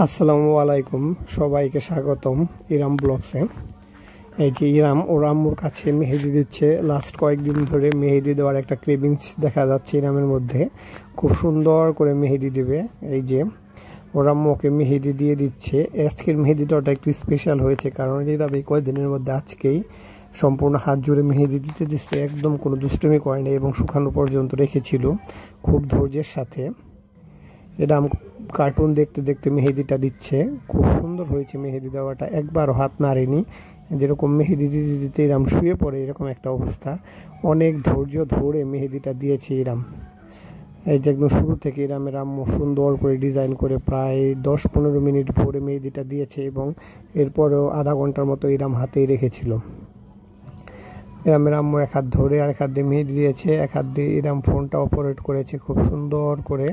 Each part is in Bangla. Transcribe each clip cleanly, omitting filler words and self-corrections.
আসসালামু আলাইকুম, সবাইকে স্বাগতম ইরাম ব্লগসে। এই যে ইরাম ওর আম্মুর কাছে মেহেদি দিচ্ছে। লাস্ট কয়েকদিন ধরে মেহেদি দেওয়ার একটা ক্রেভিংস দেখা যাচ্ছে ইরামের মধ্যে। খুব সুন্দর করে মেহেদি দেবে। এই যে ওর আম্মু ওকে মেহেদি দিয়ে দিচ্ছে। আজকের মেহেদিটা একটু স্পেশাল হয়েছে, কারণ ইরাম এই কয়েকদিনের মধ্যে আজকেই সম্পূর্ণ হাত জুড়ে মেহেদি দিতে দিচ্ছে। একদম কোনো দুষ্টুমি করেনি এবং শুকানো পর্যন্ত রেখেছিল খুব ধৈর্যের সাথে। এরাম কার্টুন দেখতে দেখতে মেহেদিটা দিচ্ছে। খুব সুন্দর হয়েছে মেহেদি দেওয়াটা, একবারও হাত নাড়েনি। যেরকম মেহেদি দিতে দিতে এরাম শুয়ে পড়ে, এরকম একটা অবস্থা। অনেক ধৈর্য ধরে মেহেদিটা দিয়েছে এরাম। এই যে একদম শুরু থেকে এরামের আম্মু সুন্দর করে ডিজাইন করে প্রায় 10-15 মিনিট ভরে মেহেদিটা দিয়েছে, এবং এরপরেও আধা ঘন্টার মতো এরাম হাতেই রেখেছিল। এরামের আম্মু এক হাত ধরে আর এক হাত দিয়ে মেহেদি দিয়েছে, এক হাত দিয়ে এরাম ফোনটা অপারেট করেছে খুব সুন্দর করে।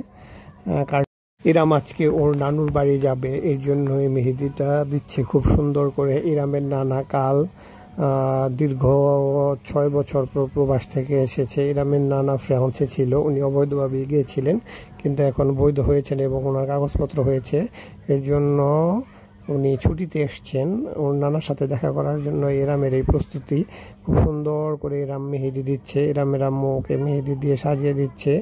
ইরাম আজকে ওর নানুর বাড়ি যাবে, এই জন্য এই মেহেদিটা দিচ্ছে খুব সুন্দর করে। ইরামের নানা কাল দীর্ঘ 6 বছর প্রবাস থেকে এসেছে। ইরামের নানা ফ্রান্সে ছিল, উনি অবৈধভাবে গিয়েছিলেন, কিন্তু এখন বৈধ হয়েছেন এবং ওনার কাগজপত্র হয়েছে। এর জন্য উনি ছুটিতে এসছেন ওর নানার সাথে দেখা করার জন্য। ইরামের এই প্রস্তুতি খুব সুন্দর করে ইরাম মেহেদি দিচ্ছে। ইরামের আম্মু ওকে মেহেদি দিয়ে সাজিয়ে দিচ্ছে।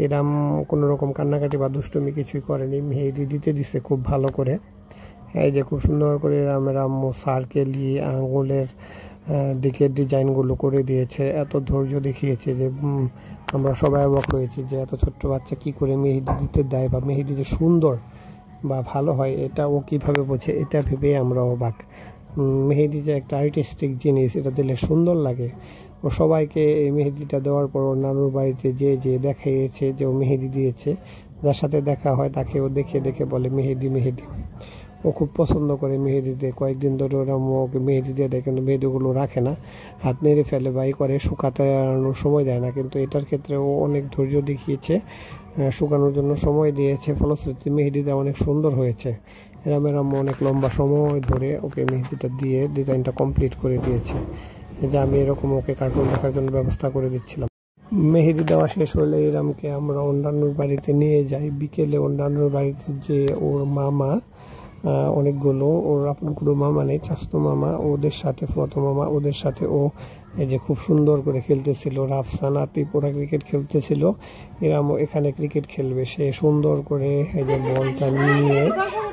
এরাম কোনো রকম কান্নাকাটি বা দুষ্টুমি কিছুই করেনি, মেহেদি দিতে দিচ্ছে খুব ভালো করে। এই যে খুব সুন্দর করে এরামের আম্মু সার্কেলি আঙুলের দিকে ডিজাইনগুলো করে দিয়েছে। এত ধৈর্য দেখিয়েছে যে আমরা সবাই অবাক হয়েছি যে এত ছোট্ট বাচ্চা কি করে মেহেদি দিতে দেয়, বা মেহেদি যে সুন্দর বা ভালো হয় এটা ও কীভাবে বোঝে, এটা ভেবেই আমরা অবাক। মেহেদি যে একটা আর্টিস্টিক জিনিস, এটা দিলে সুন্দর লাগে। ও সবাইকে এই মেহেদিটা দেওয়ার পর ওর নানুর বাড়িতে যে দেখিয়েছে যে ও মেহেদি দিয়েছে। যার সাথে দেখা হয় তাকে ও দেখে দেখে বলে মেহেদি মেহেদি। ও খুব পছন্দ করে মেহেদি দিয়ে। কয়েকদিন ধরে ওরা ওকে মেহেদি দিয়ে দেয়, কিন্তু মেহেদিগুলো রাখে না, হাত নেড়ে ফেলে বাই করে, শুকাতে সময় দেয় না। কিন্তু এটার ক্ষেত্রে ও অনেক ধৈর্য দেখিয়েছে, শুকানোর জন্য সময় দিয়েছে, ফলশ্রুতি মেহেদিটা অনেক সুন্দর হয়েছে। এরামের আম্মু অনেক লম্বা সময় ধরে ওকে মেহেদিটা দিয়ে ডিজাইনটা কমপ্লিট করে দিয়েছে। যে আমি এরকম ওকে কার্টুন দেখার জন্য ব্যবস্থা করে দিচ্ছিলাম। মেহেদি দেওয়া শেষ হলে ইরামকে আমরা অন্যান্যর বাড়িতে নিয়ে যাই। বিকেলে অন্যান্যর বাড়িতে যে ওর মামা, অনেকগুলো ওর আপনগুলো মামা নেই, চাস্তো মামা, ওদের সাথে ফুয়াতো মামা, ওদের সাথে ও এই যে খুব সুন্দর করে খেলতেছিল। রাফসান আতিফ ওরা ক্রিকেট খেলতেছিল। এরামও এখানে ক্রিকেট খেলবে। সে সুন্দর করে এই যে বলটা নিয়ে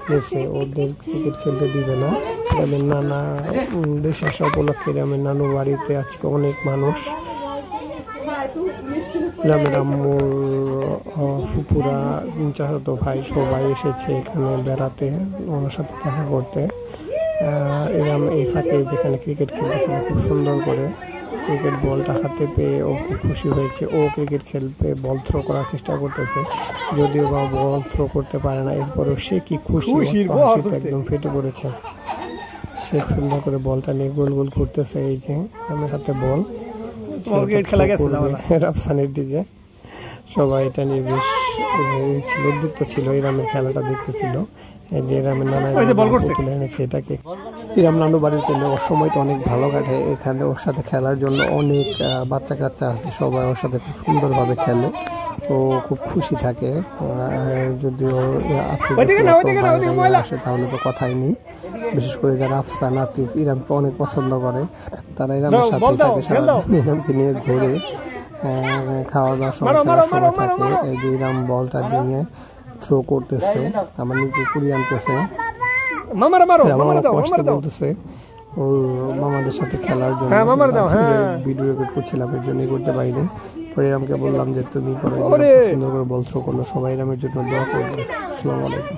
গেছে, ওদের ক্রিকেট খেলতে দিবে না। এরামের নানা দেশ আসা উপলক্ষে এরামের নানু বাড়িতে আজকে অনেক মানুষ। গ্রামের আম্মুর ফুপুরা, চাচাতো ভাই সবাই এসেছে এখানে বেড়াতে, ওনার সাথে দেখা করতে। এরাম এই ফাঁকে যেখানে ক্রিকেট খেলতেছিল খুব সুন্দর করে ক্রিকেট বলটা হাতে পেয়ে ও খুব খুশি হয়েছে। ও ক্রিকেট খেলবে, বল থ্রো করার চেষ্টা করতেছে, যদিও বা বল থ্রো করতে পারে না। এরপরেও সে কি খুশি, একদম ফেটে পড়েছে। সে সুন্দর করে বলটা নিয়ে গোল গোল ঘুরতেছে। এই যে আমার হাতে বল, রাফসানের দিকে সবাই এটা নিয়ে বেশ উদ্যুক্ত ছিল। ইরামের খেলাটা দেখতেছিল। যে ইরামের নানা তুলে এনেছে এটাকে। ইরাম নানু বাড়িতে ওর সময়টা অনেক ভালো কাটে। এখানে ওর সাথে খেলার জন্য অনেক বাচ্চা কাচ্চা আছে, সবাই ওর সাথে খুব সুন্দরভাবে খেলে। তো খুব খুশি থাকে। যদিও আসে তাহলে তো কথাই নেই। বিশেষ করে যারা আফসান আতিফ ইরামকে অনেক পছন্দ করে, তারা ইরামের সাথে থাকে, সারাদিন ইরামকে নিয়ে ঘুরে, খাওয়া দাওয়ার সময় খেলার সময় থাকে। এই যে ইরাম বলটা দিয়ে থ্রো করতেছে, আমার নিজে কুড়িয়ে আনতেছে, বলতেছে ওর মামাদের সাথে খেলার জন্য। ভিডিও রেকর্ড করছিলাম, এর জন্য করতে পারিনি। পরে ইরামকে বললাম যে তুমি করে সুন্দর করে বল থ্রো করলো। সবাই ইরামের জন্য দোয়া করবে। আসসালামু আলাইকুম।